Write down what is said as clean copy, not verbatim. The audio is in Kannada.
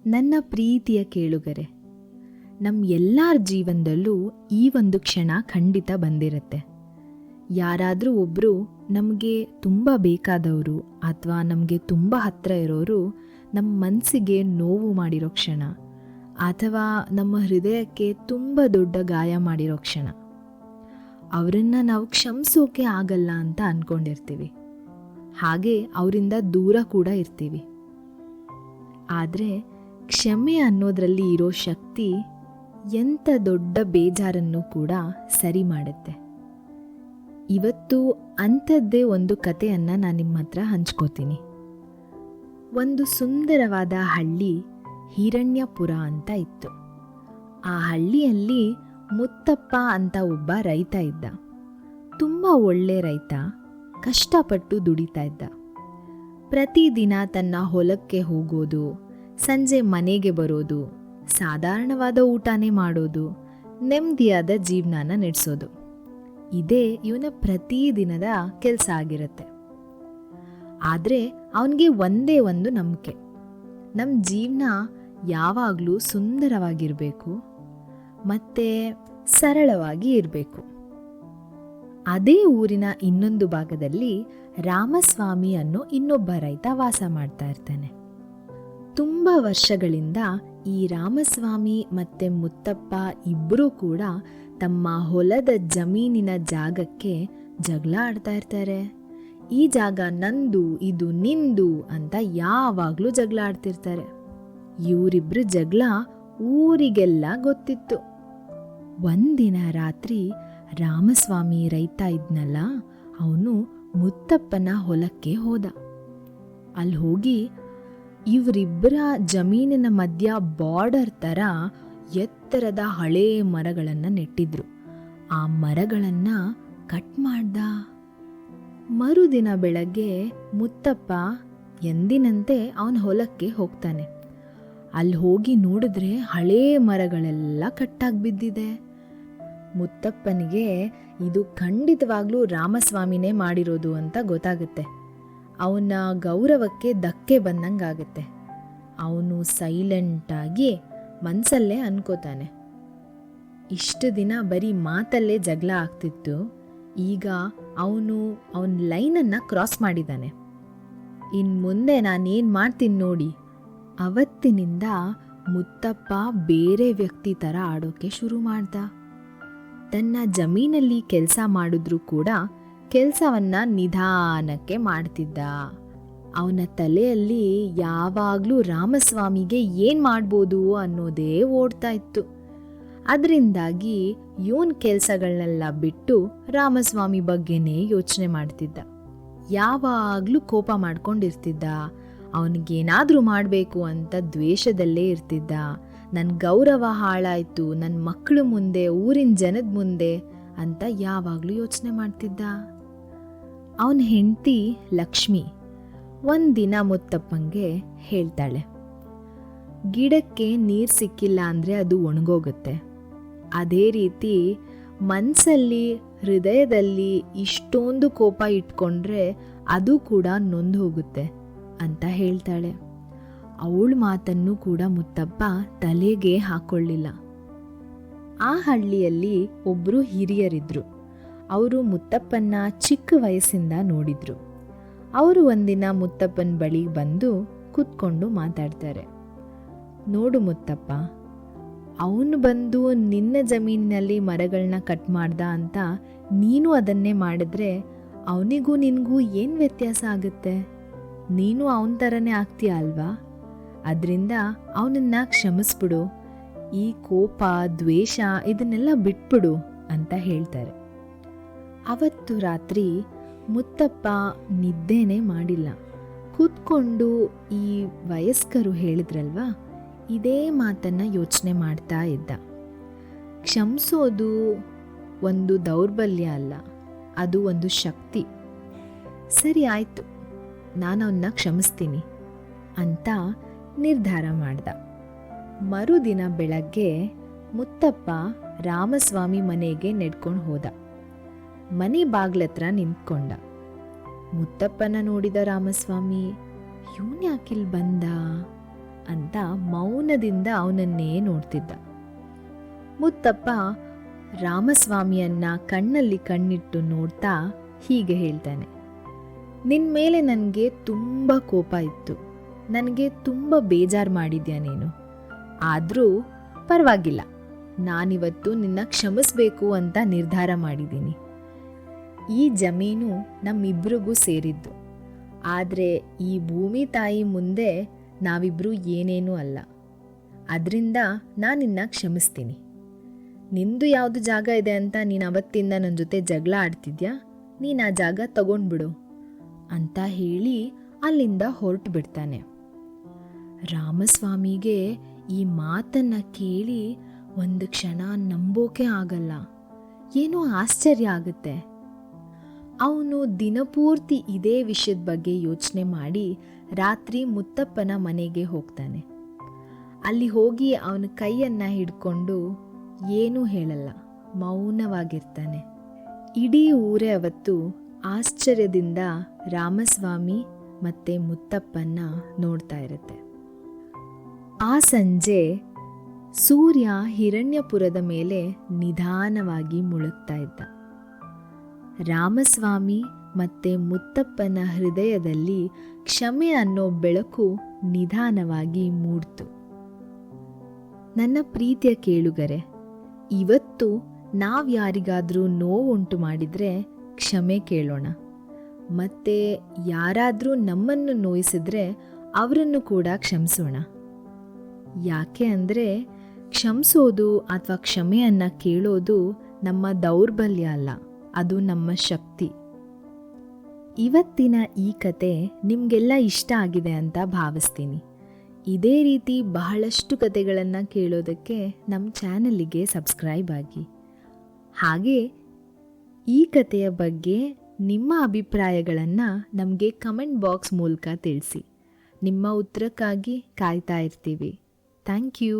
ನನ್ನ ಪ್ರೀತಿಯ ಕೇಳುಗರೆ, ನಮ್ಮ ಎಲ್ಲರ ಜೀವನದಲ್ಲೂ ಈ ಒಂದು ಕ್ಷಣ ಖಂಡಿತ ಬಂದಿರುತ್ತೆ. ಯಾರಾದರೂ ಒಬ್ಬರು ನಮಗೆ ತುಂಬ ಬೇಕಾದವರು ಅಥವಾ ನಮಗೆ ತುಂಬ ಹತ್ತಿರ ಇರೋರು ನಮ್ಮ ಮನಸ್ಸಿಗೆ ನೋವು ಮಾಡಿರೋ ಕ್ಷಣ, ಅಥವಾ ನಮ್ಮ ಹೃದಯಕ್ಕೆ ತುಂಬ ದೊಡ್ಡ ಗಾಯ ಮಾಡಿರೋ ಕ್ಷಣ. ಅವರನ್ನು ನಾವು ಕ್ಷಮಿಸೋಕೆ ಆಗಲ್ಲ ಅಂತ ಅಂದ್ಕೊಂಡಿರ್ತೀವಿ. ಹಾಗೆ ಅವರಿಂದ ದೂರ ಕೂಡ ಇರ್ತೀವಿ. ಆದರೆ ಕ್ಷಮೆ ಅನ್ನೋದರಲ್ಲಿ ಇರೋ ಶಕ್ತಿ ಎಂಥ ದೊಡ್ಡ ಬೇಜಾರನ್ನು ಕೂಡ ಸರಿ ಮಾಡುತ್ತೆ. ಇವತ್ತು ಅಂಥದ್ದೇ ಒಂದು ಕಥೆಯನ್ನು ನಾನು ನಿಮ್ಮ ಹತ್ರ ಹಂಚ್ಕೋತೀನಿ. ಒಂದು ಸುಂದರವಾದ ಹಳ್ಳಿ ಹಿರಣ್ಯಪುರ ಅಂತ ಇತ್ತು. ಆ ಹಳ್ಳಿಯಲ್ಲಿ ಮುತ್ತಪ್ಪ ಅಂತ ಒಬ್ಬ ರೈತ ಇದ್ದ. ತುಂಬ ಒಳ್ಳೆ ರೈತ, ಕಷ್ಟಪಟ್ಟು ದುಡಿತಾ ಇದ್ದ. ಪ್ರತಿದಿನ ತನ್ನ ಹೊಲಕ್ಕೆ ಹೋಗೋದು, ಸಂಜೆ ಮನೆಗೆ ಬರೋದು, ಸಾಧಾರಣವಾದ ಊಟನೇ ಮಾಡೋದು, ನೆಮ್ಮದಿಯಾದ ಜೀವನನ ನಡೆಸೋದು. ಇದೇ ಇವನ ಪ್ರತಿದಿನದ ಕೆಲಸ ಆಗಿರುತ್ತೆ. ಆದರೆ ಅವನಿಗೆ ಒಂದೇ ಒಂದು ನಂಬಿಕೆ, ನಮ್ಮ ಜೀವನ ಯಾವಾಗಲೂ ಸುಂದರವಾಗಿರಬೇಕು ಮತ್ತು ಸರಳವಾಗಿ ಇರಬೇಕು. ಅದೇ ಊರಿನ ಇನ್ನೊಂದು ಭಾಗದಲ್ಲಿ ರಾಮಸ್ವಾಮಿ ಅನ್ನೋ ಇನ್ನೊಬ್ಬ ರೈತ ವಾಸ ಮಾಡ್ತಾ ಇರ್ತಾನೆ. ತುಂಬ ವರ್ಷಗಳಿಂದ ಈ ರಾಮಸ್ವಾಮಿ ಮತ್ತು ಮುತ್ತಪ್ಪ ಇಬ್ಬರೂ ಕೂಡ ತಮ್ಮ ಹೊಲದ ಜಮೀನಿನ ಜಾಗಕ್ಕೆ ಜಗಳ ಆಡ್ತಾ ಇರ್ತಾರೆ. ಈ ಜಾಗ ನಂದು, ಇದು ನಿಂದು ಅಂತ ಯಾವಾಗಲೂ ಜಗಳ ಆಡ್ತಿರ್ತಾರೆ. ಇವರಿಬ್ರು ಜಗಳ ಊರಿಗೆಲ್ಲ ಗೊತ್ತಿತ್ತು. ಒಂದಿನ ರಾತ್ರಿ ರಾಮಸ್ವಾಮಿ ರೈತ ಇದ್ನಲ್ಲ, ಅವನು ಮುತ್ತಪ್ಪನ ಹೊಲಕ್ಕೆ ಹೋದ. ಅಲ್ಲಿ ಹೋಗಿ ಇವರಿಬ್ಬರ ಜಮೀನಿನ ಮಧ್ಯ ಬಾರ್ಡರ್ ಥರ ಎತ್ತರದ ಹಳೇ ಮರಗಳನ್ನು ನೆಟ್ಟಿದ್ರು. ಆ ಮರಗಳನ್ನು ಕಟ್ ಮಾಡ್ದ. ಮರುದಿನ ಬೆಳಗ್ಗೆ ಮುತ್ತಪ್ಪ ಎಂದಿನಂತೆ ಅವನ ಹೊಲಕ್ಕೆ ಹೋಗ್ತಾನೆ. ಅಲ್ಲಿ ಹೋಗಿ ನೋಡಿದ್ರೆ ಹಳೇ ಮರಗಳೆಲ್ಲ ಕಟ್ಟಾಗಿ ಬಿದ್ದಿದೆ. ಮುತ್ತಪ್ಪನಿಗೆ ಇದು ಖಂಡಿತವಾಗ್ಲೂ ರಾಮಸ್ವಾಮಿನೇ ಮಾಡಿರೋದು ಅಂತ ಗೊತ್ತಾಗುತ್ತೆ. ಅವನ ಗೌರವಕ್ಕೆ ಧಕ್ಕೆ ಬಂದಂಗಾಗತ್ತೆ. ಅವನು ಸೈಲೆಂಟಾಗಿ ಮನಸ್ಸಲ್ಲೇ ಅನ್ಕೋತಾನೆ, ಇಷ್ಟು ದಿನ ಬರೀ ಮಾತಲ್ಲೇ ಜಗಳ ಆಗ್ತಿತ್ತು, ಈಗ ಅವನ ಲೈನನ್ನು ಕ್ರಾಸ್ ಮಾಡಿದ್ದಾನೆ. ಇನ್ನು ಮುಂದೆ ನಾನೇನು ಮಾಡ್ತೀನಿ ನೋಡಿ. ಅವತ್ತಿನಿಂದ ಮುತ್ತಪ್ಪ ಬೇರೆ ವ್ಯಕ್ತಿ ಥರ ಆಡೋಕೆ ಶುರು ಮಾಡ್ದ. ತನ್ನ ಜಮೀನಲ್ಲಿ ಕೆಲಸ ಮಾಡಿದ್ರೂ ಕೂಡ ಕೆಲಸವನ್ನು ನಿಧಾನಕ್ಕೆ ಮಾಡ್ತಿದ್ದ. ಅವನ ತಲೆಯಲ್ಲಿ ಯಾವಾಗಲೂ ರಾಮಸ್ವಾಮಿಗೆ ಏನು ಮಾಡ್ಬೋದು ಅನ್ನೋದೇ ಓಡ್ತಾ ಇತ್ತು. ಅದರಿಂದಾಗಿ ಇವನ್ ಕೆಲಸಗಳನ್ನೆಲ್ಲ ಬಿಟ್ಟು ರಾಮಸ್ವಾಮಿ ಬಗ್ಗೆನೇ ಯೋಚನೆ ಮಾಡ್ತಿದ್ದ. ಯಾವಾಗಲೂ ಕೋಪ ಮಾಡ್ಕೊಂಡಿರ್ತಿದ್ದ. ಅವನಿಗೇನಾದರೂ ಮಾಡಬೇಕು ಅಂತ ದ್ವೇಷದಲ್ಲೇ ಇರ್ತಿದ್ದ. ನನ್ನ ಗೌರವ ಹಾಳಾಯಿತು, ನನ್ನ ಮಕ್ಕಳು ಮುಂದೆ, ಊರಿನ ಜನದ ಮುಂದೆ ಅಂತ ಯಾವಾಗಲೂ ಯೋಚನೆ ಮಾಡ್ತಿದ್ದ. ಅವನ ಹೆಂಡತಿ ಲಕ್ಷ್ಮಿ ಒಂದಿನ ಮುತ್ತಪ್ಪಂಗೆ ಹೇಳ್ತಾಳೆ, ಗಿಡಕ್ಕೆ ನೀರು ಸಿಕ್ಕಿಲ್ಲ ಅಂದರೆ ಅದು ಒಣಗೋಗುತ್ತೆ. ಅದೇ ರೀತಿ ಮನಸ್ಸಲ್ಲಿ, ಹೃದಯದಲ್ಲಿ ಇಷ್ಟೊಂದು ಕೋಪ ಇಟ್ಕೊಂಡ್ರೆ ಅದು ಕೂಡ ನೊಂದು ಹೋಗುತ್ತೆ ಅಂತ ಹೇಳ್ತಾಳೆ. ಅವಳ ಮಾತನ್ನು ಕೂಡ ಮುತ್ತಪ್ಪ ತಲೆಗೆ ಹಾಕೊಳ್ಳಿಲ್ಲ. ಆ ಹಳ್ಳಿಯಲ್ಲಿ ಒಬ್ಬರು ಹಿರಿಯರಿದ್ರು. ಅವರು ಮುತ್ತಪ್ಪನ್ನ ಚಿಕ್ಕ ವಯಸ್ಸಿಂದ ನೋಡಿದ್ರು. ಅವರು ಒಂದಿನ ಮುತ್ತಪ್ಪನ ಬಳಿ ಬಂದು ಕೂತ್ಕೊಂಡು ಮಾತಾಡ್ತಾರೆ. ನೋಡು ಮುತ್ತಪ್ಪ, ಅವನು ಬಂದು ನಿನ್ನ ಜಮೀನಿನಲ್ಲಿ ಮರಗಳನ್ನ ಕಟ್ ಮಾಡ್ದ ಅಂತ ನೀನು ಅದನ್ನೇ ಮಾಡಿದ್ರೆ ಅವನಿಗೂ ನಿನಗೂ ಏನು ವ್ಯತ್ಯಾಸ ಆಗುತ್ತೆ? ನೀನು ಅವನ ಥರನೇ ಆಗ್ತೀಯ ಅಲ್ವಾ? ಅದರಿಂದ ಅವನನ್ನು ಕ್ಷಮಿಸ್ಬಿಡು. ಈ ಕೋಪ, ದ್ವೇಷ ಇದನ್ನೆಲ್ಲ ಬಿಟ್ಬಿಡು ಅಂತ ಹೇಳ್ತಾರೆ. ಅವತ್ತು ರಾತ್ರಿ ಮುತ್ತಪ್ಪ ನಿದ್ದೆನೇ ಮಾಡಿಲ್ಲ. ಕೂತ್ಕೊಂಡು ಈ ವಯಸ್ಕರು ಹೇಳಿದ್ರಲ್ವಾ, ಇದೇ ಮಾತನ್ನು ಯೋಚನೆ ಮಾಡ್ತಾ ಇದ್ದ. ಕ್ಷಮಿಸೋದು ಒಂದು ದೌರ್ಬಲ್ಯ ಅಲ್ಲ, ಅದು ಒಂದು ಶಕ್ತಿ. ಸರಿ ಆಯಿತು, ನಾನು ಅವನ್ನ ಕ್ಷಮಿಸ್ತೀನಿ ಅಂತ ನಿರ್ಧಾರ ಮಾಡ್ದ. ಮರುದಿನ ಬೆಳಗ್ಗೆ ಮುತ್ತಪ್ಪ ರಾಮಸ್ವಾಮಿ ಮನೆಗೆ ನೆಡ್ಕೊಂಡು ಹೋದ. ಮನೆ ಬಾಗ್ಲತ್ರ ನಿಂತ್ಕೊಂಡ. ಮುತ್ತಪ್ಪನ ನೋಡಿದ ರಾಮಸ್ವಾಮಿ, ಇವನ್ ಯಾಕಿಲ್ ಬಂದ ಅಂತ ಮೌನದಿಂದ ಅವನನ್ನೇ ನೋಡ್ತಿದ್ದ. ಮುತ್ತಪ್ಪ ರಾಮಸ್ವಾಮಿಯನ್ನ ಕಣ್ಣಲ್ಲಿ ಕಣ್ಣಿಟ್ಟು ನೋಡ್ತಾ ಹೀಗೆ ಹೇಳ್ತಾನೆ, ನಿನ್ನ ಮೇಲೆ ನನಗೆ ತುಂಬ ಕೋಪ ಇತ್ತು, ನನಗೆ ತುಂಬ ಬೇಜಾರು ಮಾಡಿದ್ಯಾ ನೀನು. ಆದರೂ ಪರವಾಗಿಲ್ಲ, ನಾನಿವತ್ತು ನಿನ್ನ ಕ್ಷಮಿಸ್ಬೇಕು ಅಂತ ನಿರ್ಧಾರ ಮಾಡಿದ್ದೀನಿ. ಈ ಜಮೀನು ನಮ್ಮಿಬ್ರಿಗೂ ಸೇರಿದ್ದು, ಆದರೆ ಈ ಭೂಮಿ ತಾಯಿ ಮುಂದೆ ನಾವಿಬ್ರು ಏನೇನೂ ಅಲ್ಲ. ಅದರಿಂದ ನಾನು ನಿನ್ನ ಕ್ಷಮಿಸ್ತೀನಿ. ನಿಂದು ಯಾವುದು ಜಾಗ ಇದೆ ಅಂತ ನೀನು ಅವತ್ತಿಂದ ನನ್ನ ಜೊತೆ ಜಗಳ ಆಡ್ತಿದ್ಯಾ, ನೀನು ಆ ಜಾಗ ತಗೊಂಡ್ಬಿಡು ಅಂತ ಹೇಳಿ ಅಲ್ಲಿಂದ ಹೊರಟು ಬಿಡ್ತಾನೆ. ರಾಮಸ್ವಾಮಿಗೆ ಈ ಮಾತನ್ನು ಕೇಳಿ ಒಂದು ಕ್ಷಣ ನಂಬೋಕೆ ಆಗಲ್ಲ, ಏನೋ ಆಶ್ಚರ್ಯ ಆಗುತ್ತೆ. ಅವನು ದಿನಪೂರ್ತಿ ಇದೇ ವಿಷಯದ ಬಗ್ಗೆ ಯೋಚನೆ ಮಾಡಿ ರಾತ್ರಿ ಮುತ್ತಪ್ಪನ ಮನೆಗೆ ಹೋಗ್ತಾನೆ. ಅಲ್ಲಿ ಹೋಗಿ ಅವನ ಕೈಯನ್ನು ಹಿಡ್ಕೊಂಡು ಏನೂ ಹೇಳಲ್ಲ, ಮೌನವಾಗಿರ್ತಾನೆ. ಇಡೀ ಊರೇ ಅವತ್ತು ಆಶ್ಚರ್ಯದಿಂದ ರಾಮಸ್ವಾಮಿ ಮತ್ತು ಮುತ್ತಪ್ಪನ್ನ ನೋಡ್ತಾ ಇರುತ್ತೆ. ಆ ಸಂಜೆ ಸೂರ್ಯ ಹಿರಣ್ಯಪುರದ ಮೇಲೆ ನಿಧಾನವಾಗಿ ಮುಳುಗ್ತಾ ಇದ್ದ. ರಾಮಸ್ವಾಮಿ ಮತ್ತು ಮುತ್ತಪ್ಪನ ಹೃದಯದಲ್ಲಿ ಕ್ಷಮೆ ಅನ್ನೋ ಬೆಳಕು ನಿಧಾನವಾಗಿ ಮೂಡ್ತು. ನನ್ನ ಪ್ರೀತಿಯ ಕೇಳುಗರೆ, ಇವತ್ತು ನಾವು ಯಾರಿಗಾದರೂ ನೋವುಂಟು ಮಾಡಿದರೆ ಕ್ಷಮೆ ಕೇಳೋಣ. ಮತ್ತು ಯಾರಾದರೂ ನಮ್ಮನ್ನು ನೋಯಿಸಿದ್ರೆ ಅವರನ್ನು ಕೂಡ ಕ್ಷಮಿಸೋಣ. ಯಾಕೆ ಅಂದರೆ ಕ್ಷಮಿಸೋದು ಅಥವಾ ಕ್ಷಮೆಯನ್ನು ಕೇಳೋದು ನಮ್ಮ ದೌರ್ಬಲ್ಯ ಅಲ್ಲ, ಅದು ನಮ್ಮ ಶಕ್ತಿ. ಇವತ್ತಿನ ಈ ಕತೆ ನಿಮಗೆಲ್ಲ ಇಷ್ಟ ಆಗಿದೆ ಅಂತ ಭಾವಿಸ್ತೀನಿ. ಇದೇ ರೀತಿ ಬಹಳಷ್ಟು ಕತೆಗಳನ್ನು ಕೇಳೋದಕ್ಕೆ ನಮ್ಮ ಚಾನಲ್ಲಿಗೆ ಸಬ್ಸ್ಕ್ರೈಬ್ ಆಗಿ. ಹಾಗೆ ಈ ಕತೆಯ ಬಗ್ಗೆ ನಿಮ್ಮ ಅಭಿಪ್ರಾಯಗಳನ್ನು ನಮಗೆ ಕಮೆಂಟ್ ಬಾಕ್ಸ್ ಮೂಲಕ ತಿಳಿಸಿ. ನಿಮ್ಮ ಉತ್ತರಕ್ಕಾಗಿ ಕಾಯ್ತಾ ಇರ್ತೀವಿ. Thank you.